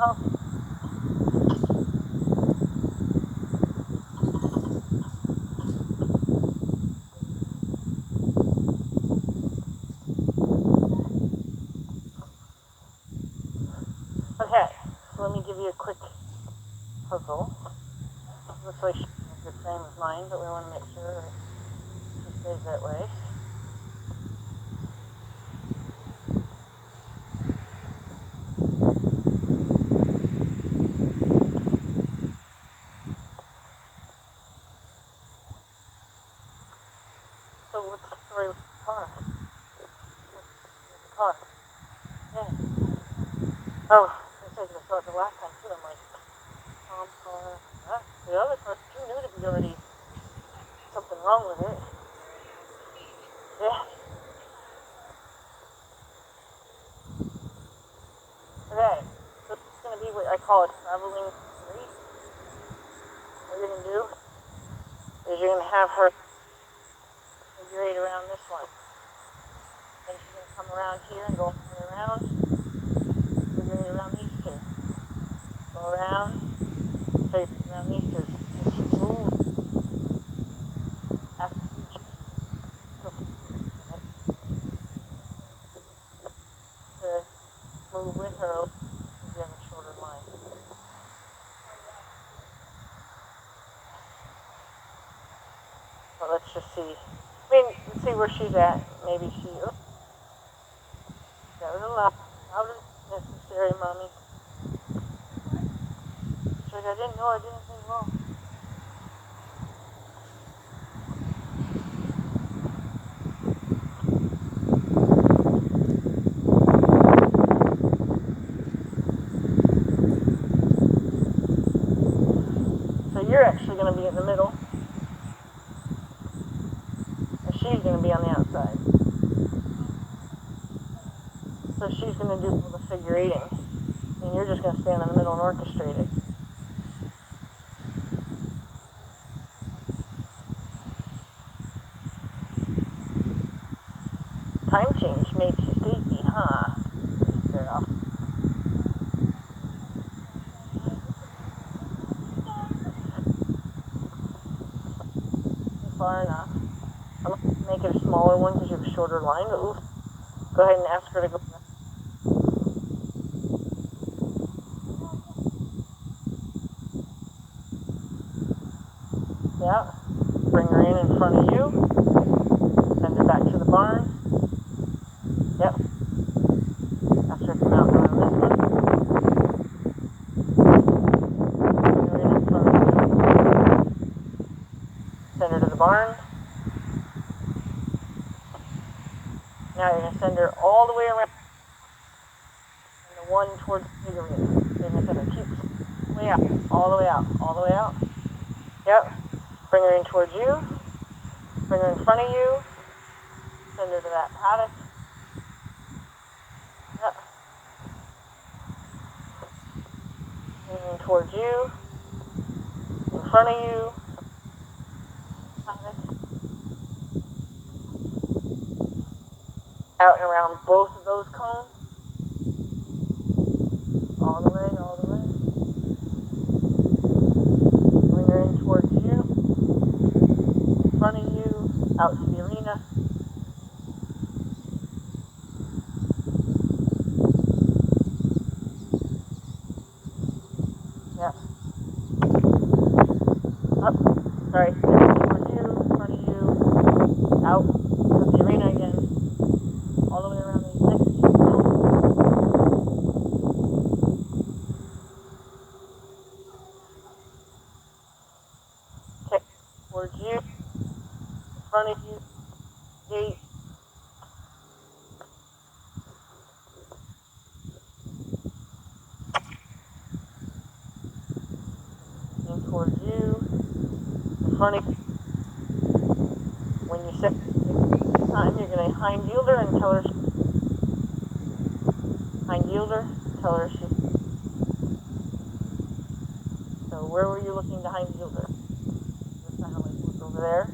Oh. Okay, so let me give you a quick puzzle. Looks like she's the same as mine, but we want to make sure that she stays that way. So what's the story with the car? What's the car? Yeah. Oh, I saw it the last time too. I'm like, car. Huh? The other car's too new to be already something wrong with it. Yeah. Okay. So this is gonna be what I call a traveling street. What you're gonna do is you're gonna have her figure eight around this one. Then she's gonna come around here and go all the way around. Figure eight around these two. Go around. Figure eight around these two. And she moves. After each. To move with her, you have a shorter line. Well, let's just see. I mean, let's see where she's at. Maybe she. Oh, that was a lot. Louder than necessary, Mommy. She's like, I didn't know I did anything wrong. So you're actually going to be in the middle. And she's going to be on the outside. So she's going to do all the figure eighting. And you're just going to stand in the middle and orchestrate it. Time change makes you sleepy, huh? Girl. Far enough. I'm going to make it a smaller one because you have a shorter line. But ooh, go ahead and ask her to go. Yeah. Bring her in front of you. Send her back to the barn. Yep. Ask her to come out around this one. Bring her in front of you. Send her to the barn. Now you're going to send her all the way around. And the one towards the figure eight. You're going to send her keep way out. All the way out. All the way out. Yep. Bring her in towards you. Bring her in front of you. Send her to that paddock. Yep. Bring her in towards you. In front of you. Paddock. Out and around both of those cones. All the way, all the way. Bring her in towards you. In front of you. Out to the arena. Yep. Up. Sorry. Towards you. In front of you. Out to the arena again. All the way around these next two cones. Okay. Towards you. In front of you. Gate. In towards you. In front of you. When you set time, you're going to hind yield her and tell her. Hind yield her, tell her she. So where were you looking to hind yield her? Just kind of like look over there.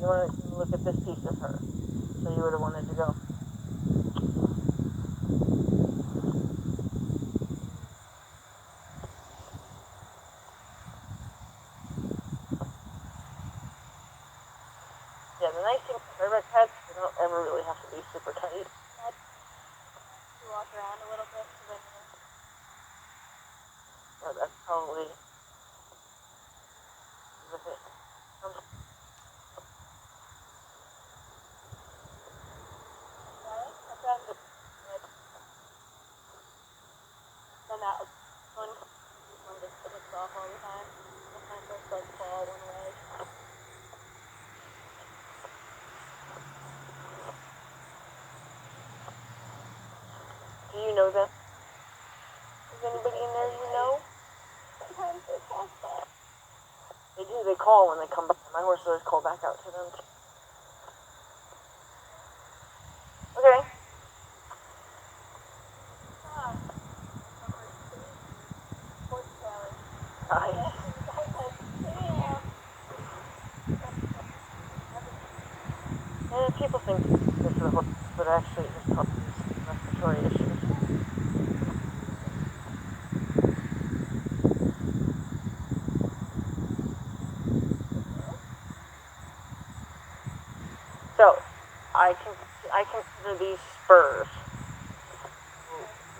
You want to look at this piece of her. So you would have wanted to go. have to be super tight. You walk around a little bit so then Yeah, that's probably with it. and that one just hits off all the time. Sometimes it's like fall one way. Do you know them? Is anybody in there you know? Sometimes they call back. They do, they call when they come back. My horse always call back out to them. Okay. Nice. And people think this is a horse, but actually it just causes respiratory issues. So, I consider these spurs.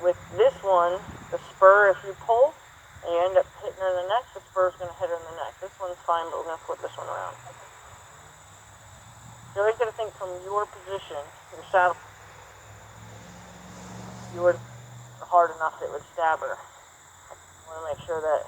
With this one, the spur, if you pull, and you end up hitting her in the neck, the spur's going to hit her in the neck. This one's fine, but we're going to flip this one around. You always got to think from your position, your saddle, you were hard enough it would stab her. You want to make sure that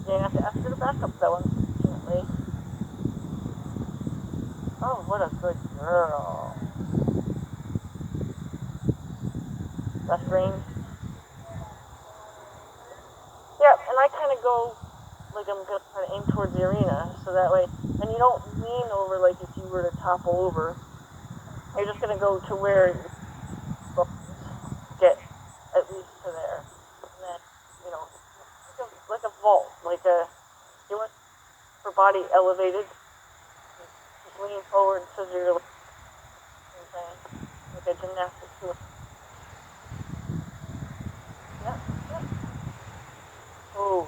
you have to ask her to back up though, unfortunately. Oh, what a good girl. Left rein. Yep, and I kind of go, like I'm going to kind of aim towards the arena, so that way, and you don't lean over like if you were to topple over. You're just going to go to where your bones get at least to there. And then, you know, like a vault, like a, you want your body elevated, just lean forward so you're like a gymnastics tool. Yep, yep. Oh.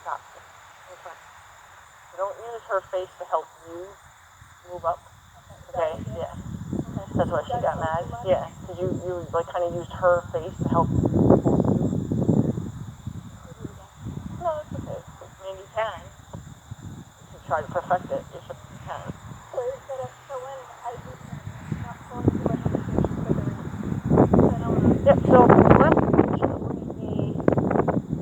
Stop. Okay. Don't use her face to help you move up. Okay, yeah. That's why she got mad. Yeah, because you like kind of used her face to help you. No, it's okay. I mean, you can. You can try to perfect it. You can. Yep, so left hand is going to be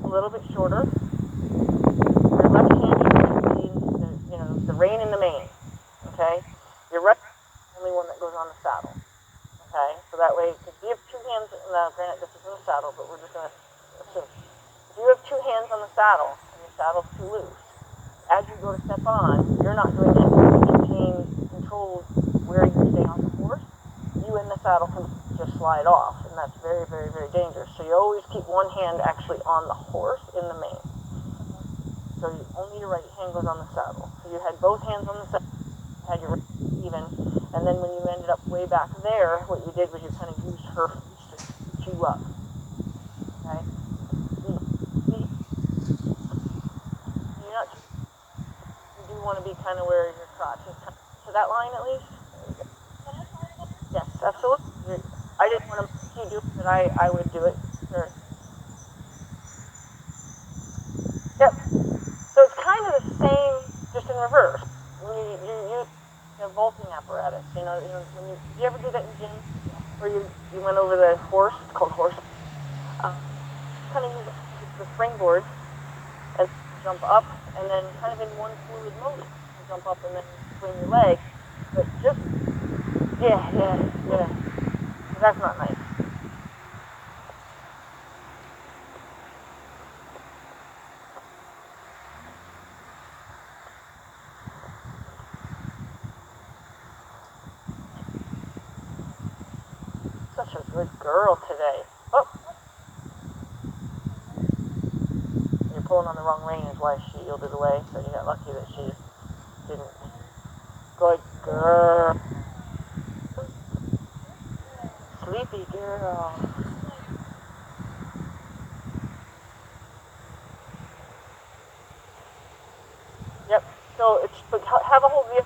a little bit shorter. Your left hand is going to be, the rein and the mane. Okay? Your right hand is the only one that goes on the saddle. Okay? So that way, because you have two hands, now granted this is in the saddle, but we're just going to assume. If you have two hands on the saddle, and your saddle's too loose, as you go to step on, you're not doing anything to maintain control where you stay on the horse. You in the saddle can just slide off, and that's very, very, very dangerous. So you always keep one hand actually on the horse in the mane. So only your right hand goes on the saddle. So you had both hands on the saddle, you had your right hand even, and then when you ended up way back there, what you did was you kind of used her face to scoot you up. Okay? You do want to be kind of where your crotch is, kind of to that line at least. Yes, absolutely. I didn't want to make you do it, but I would do it. Sure. Yep. So it's kind of the same, just in reverse. When you use a vaulting apparatus, when you ever do that in gym? where you went over the horse. It's called horse. Kind of use the springboard and jump up, and then kind of in one fluid motion, jump up and then swing your leg. But just, yeah. That's not nice. Such a good girl today. Oh! You're pulling on the wrong rein is why she yielded away, so you got lucky that she didn't. Good girl. Sleepy girl. Yep, so it's, but have a hold of your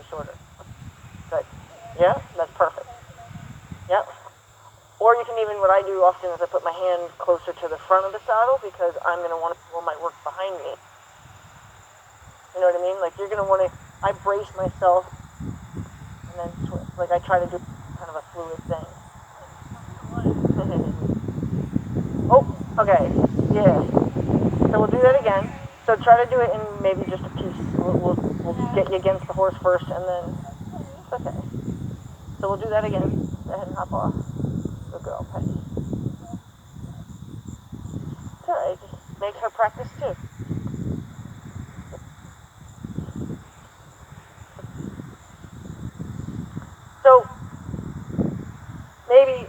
shoulder. Good. Yeah, that's perfect. Yep. Or you can even, what I do often is I put my hand closer to the front of the saddle because I'm going to want to pull my work behind me. You know what I mean? Like you're going to want to, I brace myself and then switch. Like I try to do kind of a fluid thing. Oh, okay. Yeah. So we'll do that again. So try to do it in maybe just a piece. We'll get you against the horse first and then, it's okay. So we'll do that again. Go ahead and hop off. Good girl, Penny. It's alright, just makes her practice too. So, maybe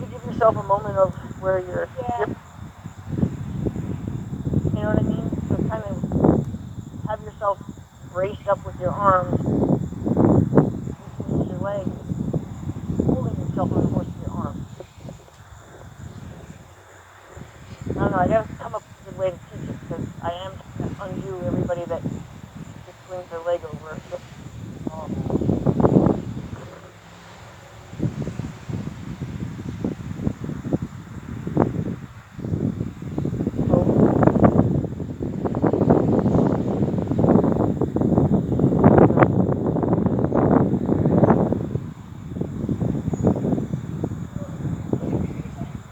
give yourself a moment of where you're you know what I mean? So kind of have yourself braced up with your arms, use your legs, holding yourself on the horse with your arms. I don't know, I gotta come up with a good way to teach it because I am trying to undo everybody that just swings their leg over.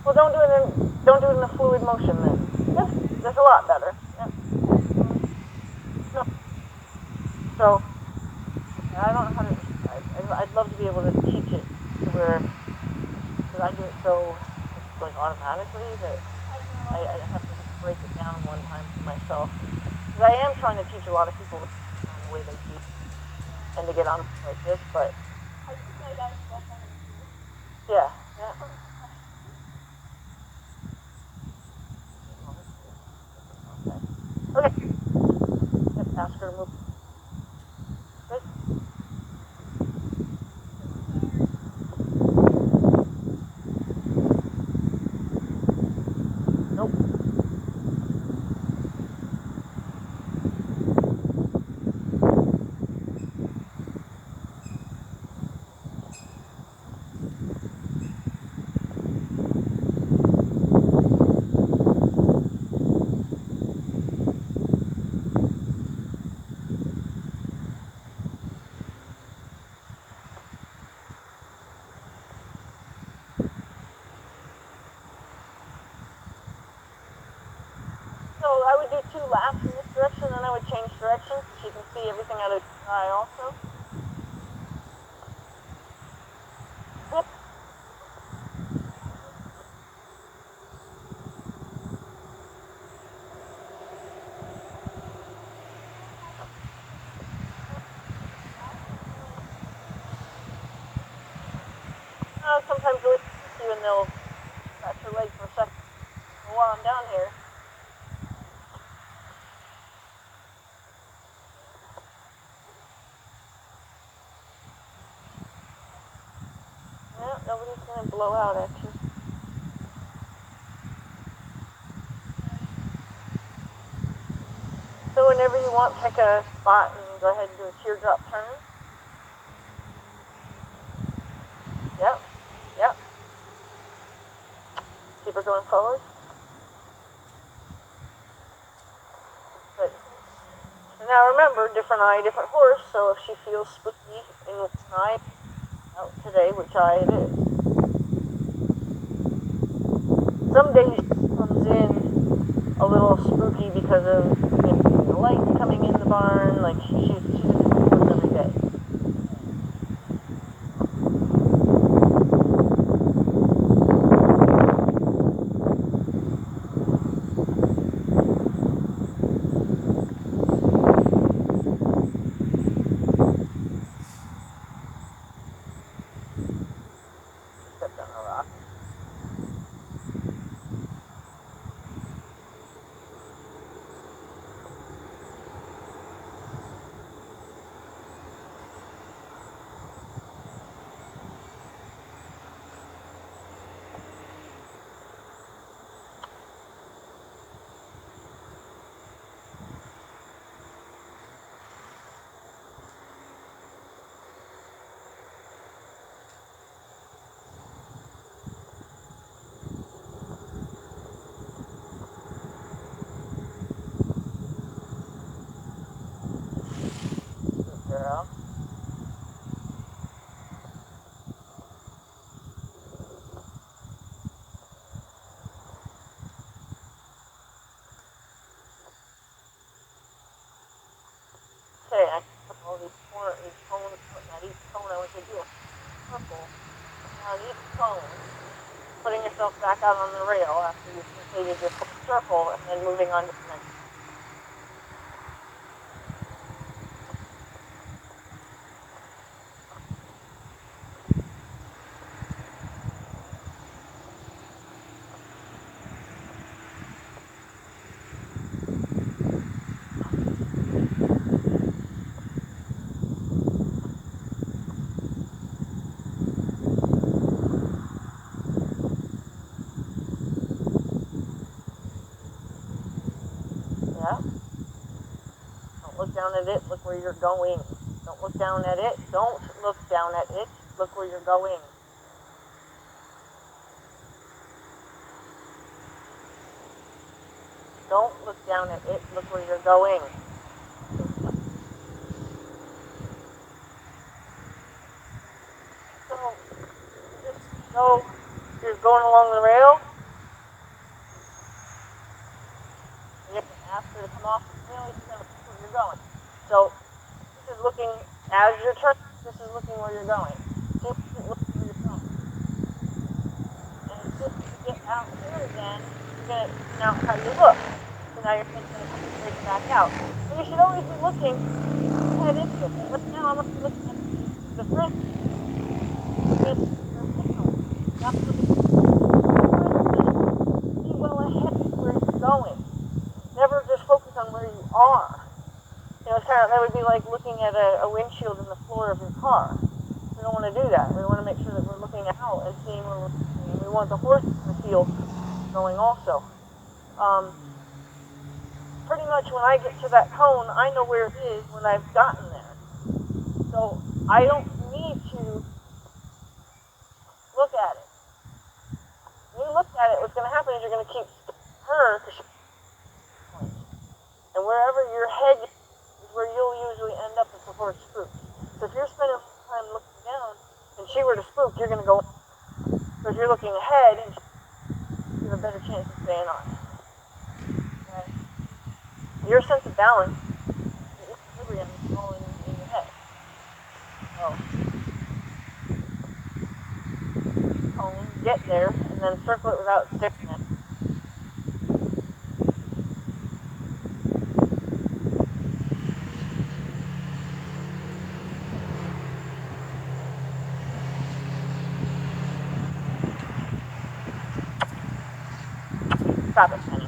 Well, don't do it in a fluid motion then. That's a lot better. Yeah. No. So, I don't know how to describe. I'd love to be able to teach it to where, because I do it so like automatically that I have to just break it down one time for myself. Because I am trying to teach a lot of people the way they teach and to get on like this, but yeah. Okay. Just ask her to move. Good. Nope. So I would do 2 laps in this direction, then I would change directions so you can see everything out of the eye also. Yep. Sometimes they'll see you and they'll scratch your leg for a second while I'm down here. Yeah, nobody's going to blow out at you. So whenever you want, pick a spot and go ahead and do a teardrop turn. Yep. Keep her going forward. Good. And now remember, different eye, different horse, so if she feels spooky in one eye, out today, which it is. Some days she comes in a little spooky because of the lights coming in the barn. Like she's a different person every day. Stepped on a rock. Girl. Okay, I put all these cones, at each cone I went to do a circle. Now at each cone, putting yourself back out on the rail after you've completed your full circle and then moving on to the next. Yeah. Don't look down at it, look where you're going. Don't look down at it, don't look down at it, look where you're going. Don't look down at it, look where you're going. So, just go, you're going along the rail. You can ask her to come off the rail, you can look where you're going. So, this is looking, as you're turning, this is looking where you're going. This is looking where you're going. And just to get out here again, you're going to now how you look. So now you're going to come straight back out. So you should always be looking ahead into it. But now I'm going to be looking at the front. Now be well ahead of where you're going. Never just focus on where you are. You know, it's kind of, that would be like looking at a windshield in the floor of your car. We don't want to do that. We want to make sure that we're looking out and seeing where we're going. We want the horse in the field going also. Pretty much when I get to that cone, I know where it is when I've gotten there. So I don't need to look at it. When you look at it, what's going to happen is you're going to keep her, and wherever your head is where you'll usually end up if the horse spooks. So if you're spending time looking down and she were to spook, you're going to go. So if you're looking ahead, you have a better chance of staying on. Okay? Your sense of balance, the equilibrium is all in your head. So, cone, get there, and then circle it without sticking it. Stop it, Penny.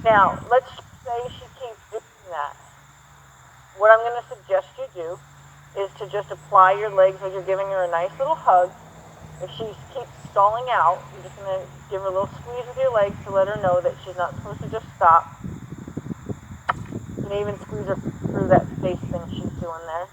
Now, let's say she keeps doing that. What I'm going to suggest you do is to just apply your legs as you're giving her a nice little hug. If she keeps stalling out, you're just going to give her a little squeeze with your legs to let her know that she's not supposed to just stop. You can even squeeze her through that space thing she's doing there.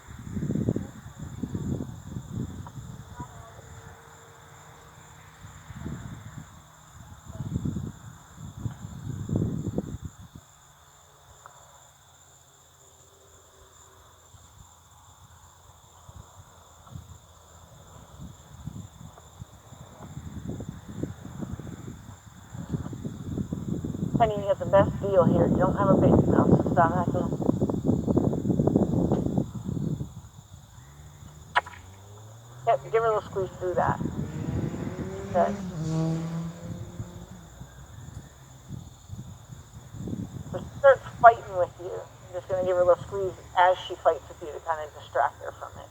Penny, you get the best deal here. You don't have a big mouth, so stop acting. Yep, give her a little squeeze through that. Good. When she starts fighting with you, you're just going to give her a little squeeze as she fights with you to kind of distract her from it.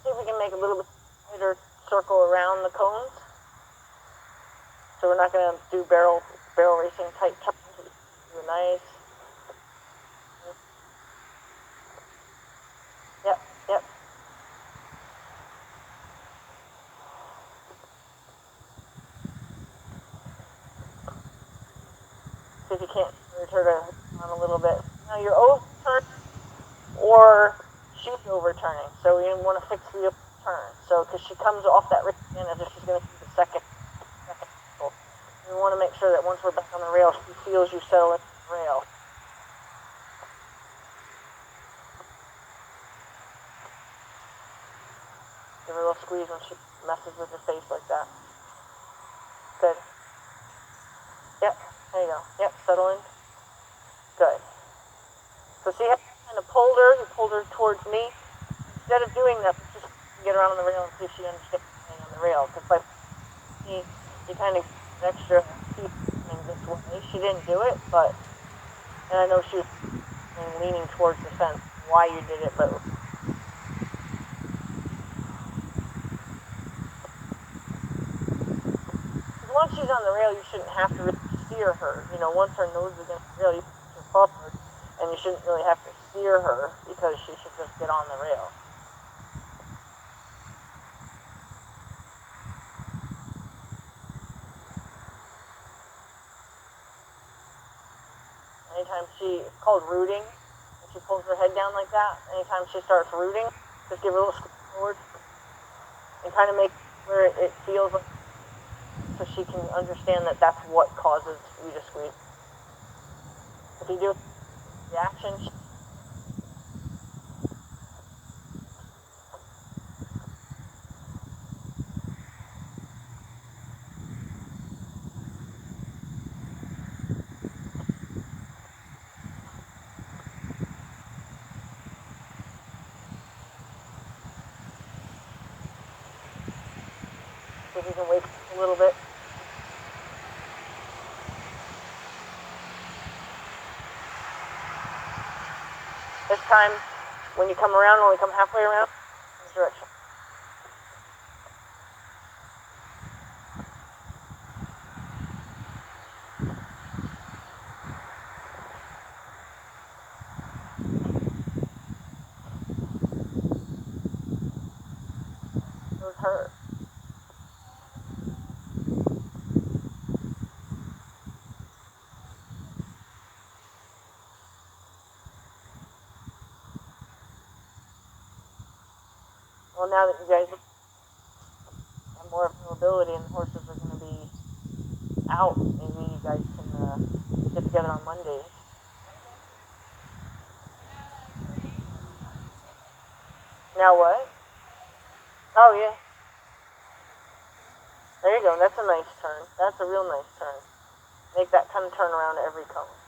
See if we can make a little bit wider circle around the cones. So we're not going to do barrel racing type turns. Do a nice. Yep, yep. See if you can't urge her to on a little bit. Now you're overturning or she's overturning. So we want to fix the turn. So because she comes off that rail again as if she's going to do the second. We want to make sure that once we're back on the rail, she feels you settle into the rail. Give her a little squeeze when she messes with your face like that. Good. Yep, there you go. Yep, settle in. Good. So see how you kind of pulled her? You pulled her towards me. Instead of doing that, just get her out on the rail and see if she understands staying on the rail. Because by me, you kind of get extra heat coming this way. She didn't do it, but, and I know she was leaning towards the fence why you did it, but once she's on the rail, you shouldn't have to really steer her. You know, once her nose is against the rail, you push her forward, and you shouldn't really have to steer her because she should just get on the rail. Anytime it's called rooting, when she pulls her head down like that, anytime she starts rooting, just give her a little squeeze forward and kind of make where it feels like, so she can understand that that's what causes you to squeeze. If you do reaction, if you can wait a little bit. This time, when you come around, only come halfway around, this direction. It was her. Well, now that you guys have more availability and the horses are going to be out, maybe you guys can get together on Mondays. Now what? Oh, yeah. There you go. That's a nice turn. That's a real nice turn. Make that kind of turn around every cone.